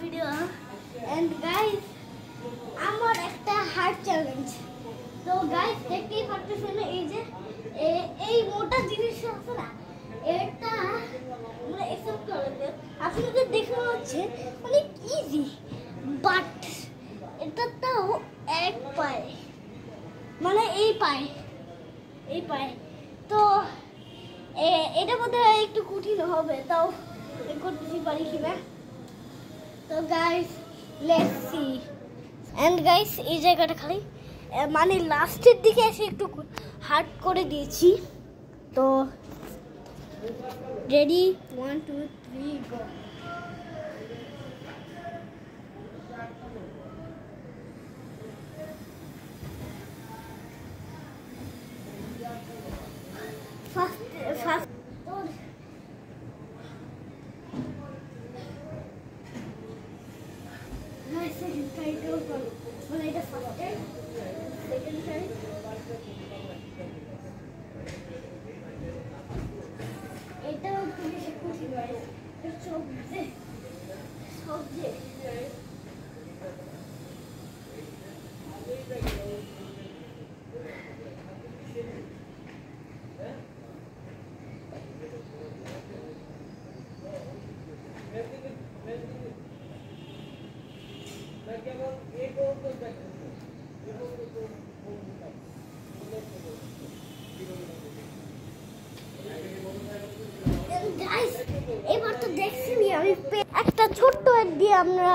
video. And guys, আমার একটা heart challenge. তো গাইস দেখতেই পাচ্ছেন এই মোটা জিনিস আছে না, এটা আমরা একসেপ্ট করতে আপনাদের দেখে হচ্ছে অনেক ইজি, বাট এটা তাও এক পায়ে, মানে এই পায়ে তো এটা বোধহয় একটু কঠিন হবে, তাও করতে পারি কিনা। তো guys let's see. And guys এই জায়গাটা খালি মানে লাস্টের দিকে এসে একটু হার্ড করে দিয়েছি। তো ready, 1 2 3 go. First second try to when I just first time, second try. এটা তুমি শিখতে পারো, এটা সবজে এবার তো দেখছি আমি একটা ছোট্ট দিয়ে আমরা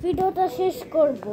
ভিডিওটা শেষ করব।